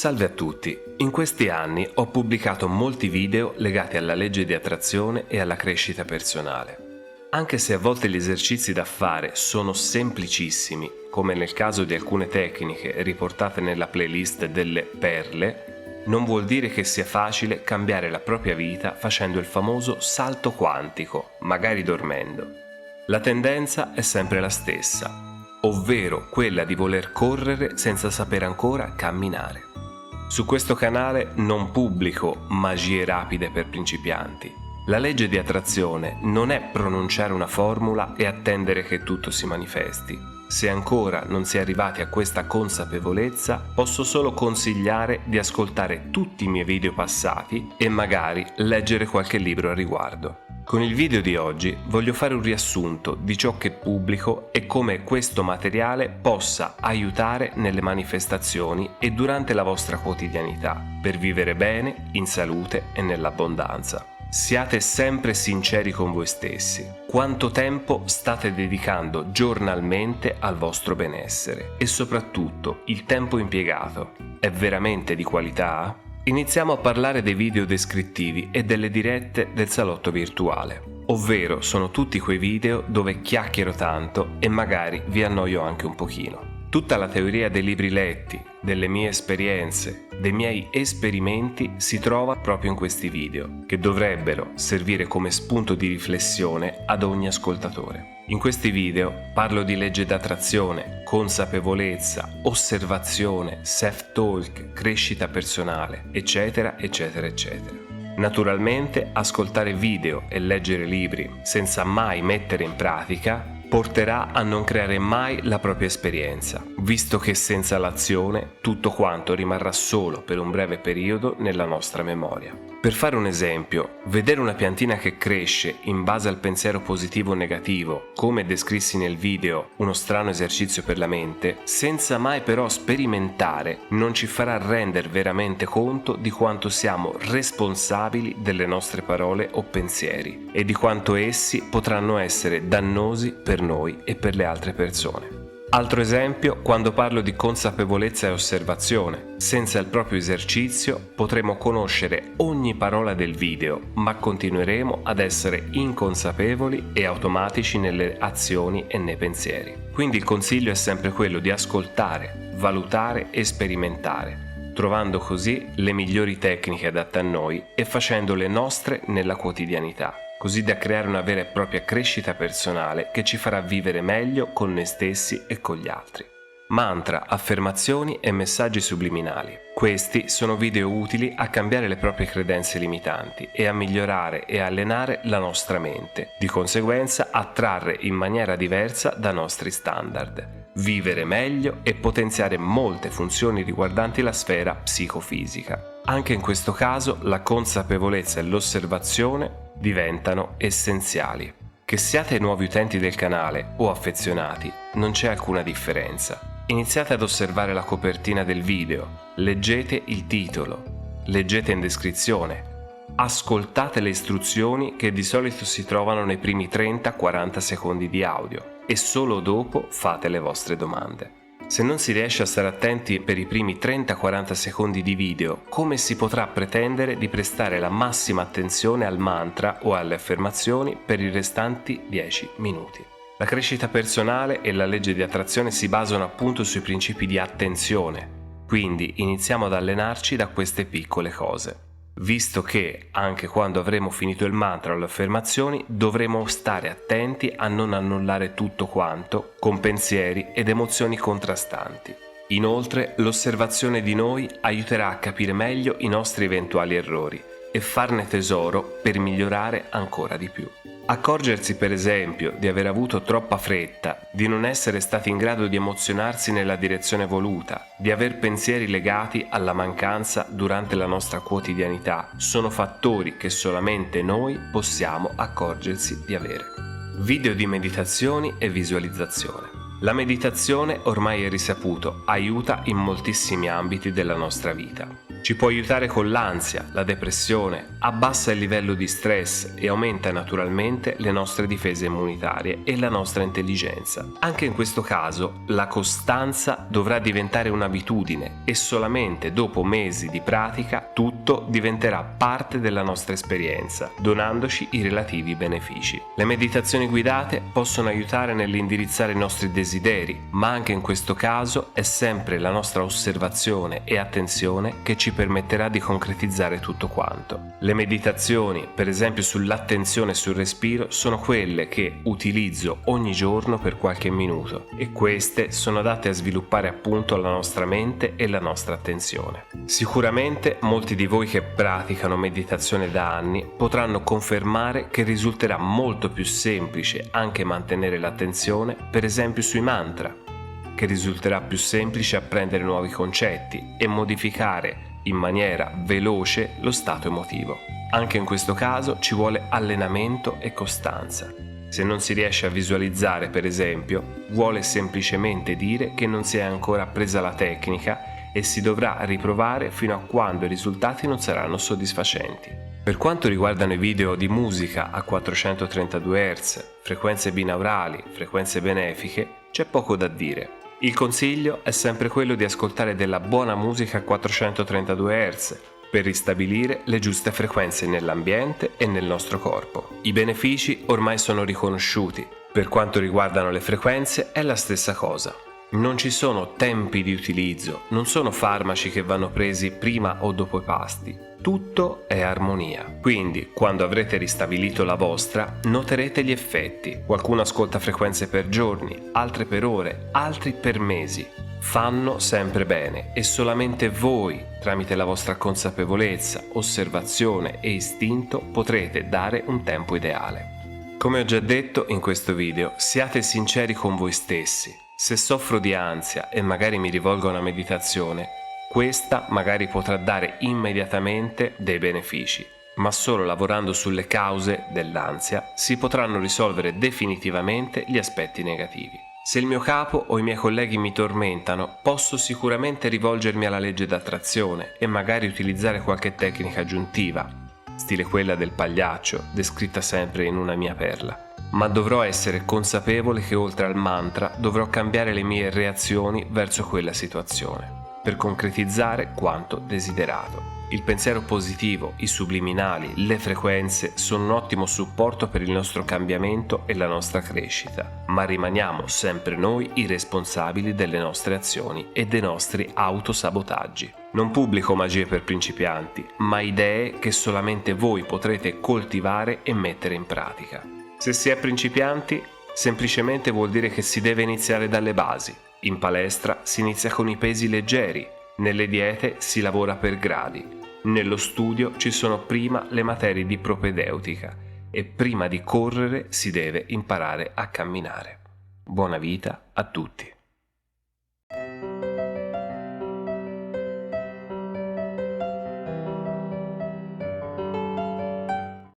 Salve a tutti! In questi anni ho pubblicato molti video legati alla legge di attrazione e alla crescita personale. Anche se a volte gli esercizi da fare sono semplicissimi, come nel caso di alcune tecniche riportate nella playlist delle perle, non vuol dire che sia facile cambiare la propria vita facendo il famoso salto quantico, magari dormendo. La tendenza è sempre la stessa, ovvero quella di voler correre senza sapere ancora camminare. Su questo canale non pubblico magie rapide per principianti. La legge di attrazione non è pronunciare una formula e attendere che tutto si manifesti. Se ancora non si è arrivati a questa consapevolezza, posso solo consigliare di ascoltare tutti i miei video passati e magari leggere qualche libro a riguardo. Con il video di oggi voglio fare un riassunto di ciò che pubblico e come questo materiale possa aiutare nelle manifestazioni e durante la vostra quotidianità per vivere bene, in salute e nell'abbondanza. Siate sempre sinceri con voi stessi. Quanto tempo state dedicando giornalmente al vostro benessere? E soprattutto, il tempo impiegato è veramente di qualità? Iniziamo a parlare dei video descrittivi e delle dirette del salotto virtuale, ovvero sono tutti quei video dove chiacchiero tanto e magari vi annoio anche un pochino. Tutta la teoria dei libri letti, delle mie esperienze, dei miei esperimenti si trova proprio in questi video, che dovrebbero servire come spunto di riflessione ad ogni ascoltatore. In questi video parlo di legge d'attrazione, consapevolezza, osservazione, self-talk, crescita personale, eccetera, eccetera, eccetera. Naturalmente, ascoltare video e leggere libri senza mai mettere in pratica porterà a non creare mai la propria esperienza, visto che senza l'azione tutto quanto rimarrà solo per un breve periodo nella nostra memoria. Per fare un esempio, vedere una piantina che cresce in base al pensiero positivo o negativo, come descrissi nel video Uno strano esercizio per la mente, senza mai però sperimentare, non ci farà rendere veramente conto di quanto siamo responsabili delle nostre parole o pensieri e di quanto essi potranno essere dannosi per noi e per le altre persone. Altro esempio, quando parlo di consapevolezza e osservazione. Senza il proprio esercizio potremo conoscere ogni parola del video, ma continueremo ad essere inconsapevoli e automatici nelle azioni e nei pensieri. Quindi il consiglio è sempre quello di ascoltare, valutare e sperimentare, trovando così le migliori tecniche adatte a noi e facendole nostre nella quotidianità, così da creare una vera e propria crescita personale che ci farà vivere meglio con noi stessi e con gli altri. Mantra, affermazioni e messaggi subliminali. Questi sono video utili a cambiare le proprie credenze limitanti e a migliorare e allenare la nostra mente, di conseguenza attrarre in maniera diversa da nostri standard, vivere meglio e potenziare molte funzioni riguardanti la sfera psicofisica. Anche in questo caso la consapevolezza e l'osservazione diventano essenziali. Che siate nuovi utenti del canale o affezionati, non c'è alcuna differenza. Iniziate ad osservare la copertina del video, leggete il titolo, leggete in descrizione, ascoltate le istruzioni che di solito si trovano nei primi 30-40 secondi di audio e solo dopo fate le vostre domande. Se non si riesce a stare attenti per i primi 30-40 secondi di video, come si potrà pretendere di prestare la massima attenzione al mantra o alle affermazioni per i restanti 10 minuti? La crescita personale e la legge di attrazione si basano appunto sui principi di attenzione, quindi iniziamo ad allenarci da queste piccole cose. Visto che, anche quando avremo finito il mantra o le affermazioni, dovremo stare attenti a non annullare tutto quanto con pensieri ed emozioni contrastanti. Inoltre, l'osservazione di noi aiuterà a capire meglio i nostri eventuali errori e farne tesoro per migliorare ancora di più. Accorgersi per esempio di aver avuto troppa fretta, di non essere stati in grado di emozionarsi nella direzione voluta, di aver pensieri legati alla mancanza durante la nostra quotidianità, sono fattori che solamente noi possiamo accorgersi di avere. Video di meditazioni e visualizzazione. La meditazione, ormai è risaputo, aiuta in moltissimi ambiti della nostra vita. Ci può aiutare con l'ansia, la depressione, abbassa il livello di stress e aumenta naturalmente le nostre difese immunitarie e la nostra intelligenza. Anche in questo caso la costanza dovrà diventare un'abitudine e solamente dopo mesi di pratica tutto diventerà parte della nostra esperienza, donandoci i relativi benefici. Le meditazioni guidate possono aiutare nell'indirizzare i nostri desideri, ma anche in questo caso è sempre la nostra osservazione e attenzione che ci permetterà di concretizzare tutto quanto. Le meditazioni, per esempio sull'attenzione e sul respiro, sono quelle che utilizzo ogni giorno per qualche minuto e queste sono adatte a sviluppare appunto la nostra mente e la nostra attenzione. Sicuramente molti di voi che praticano meditazione da anni potranno confermare che risulterà molto più semplice anche mantenere l'attenzione, per esempio sui mantra, che risulterà più semplice apprendere nuovi concetti e modificare in maniera veloce lo stato emotivo. Anche in questo caso ci vuole allenamento e costanza. Se non si riesce a visualizzare, per esempio, vuole semplicemente dire che non si è ancora appresa la tecnica e si dovrà riprovare fino a quando i risultati non saranno soddisfacenti. Per quanto riguardano i video di musica a 432 Hz, frequenze binaurali, frequenze benefiche, c'è poco da dire. Il consiglio è sempre quello di ascoltare della buona musica a 432 Hz per ristabilire le giuste frequenze nell'ambiente e nel nostro corpo. I benefici ormai sono riconosciuti. Per quanto riguardano le frequenze è la stessa cosa. Non ci sono tempi di utilizzo, non sono farmaci che vanno presi prima o dopo i pasti. Tutto è armonia. Quindi, quando avrete ristabilito la vostra, noterete gli effetti. Qualcuno ascolta frequenze per giorni, altre per ore, altri per mesi. Fanno sempre bene e solamente voi, tramite la vostra consapevolezza, osservazione e istinto, potrete dare un tempo ideale. Come ho già detto in questo video, siate sinceri con voi stessi. Se soffro di ansia e magari mi rivolgo a una meditazione, questa magari potrà dare immediatamente dei benefici, ma solo lavorando sulle cause dell'ansia si potranno risolvere definitivamente gli aspetti negativi. Se il mio capo o i miei colleghi mi tormentano, posso sicuramente rivolgermi alla legge d'attrazione e magari utilizzare qualche tecnica aggiuntiva, stile quella del pagliaccio, descritta sempre in Una mia perla. Ma dovrò essere consapevole che oltre al mantra dovrò cambiare le mie reazioni verso quella situazione per concretizzare quanto desiderato. Il pensiero positivo, i subliminali, le frequenze sono un ottimo supporto per il nostro cambiamento e la nostra crescita, ma rimaniamo sempre noi i responsabili delle nostre azioni e dei nostri autosabotaggi. Non pubblico magie per principianti, ma idee che solamente voi potrete coltivare e mettere in pratica. Se si è principianti, semplicemente vuol dire che si deve iniziare dalle basi. In palestra si inizia con i pesi leggeri, nelle diete si lavora per gradi, nello studio ci sono prima le materie di propedeutica e prima di correre si deve imparare a camminare. Buona vita a tutti!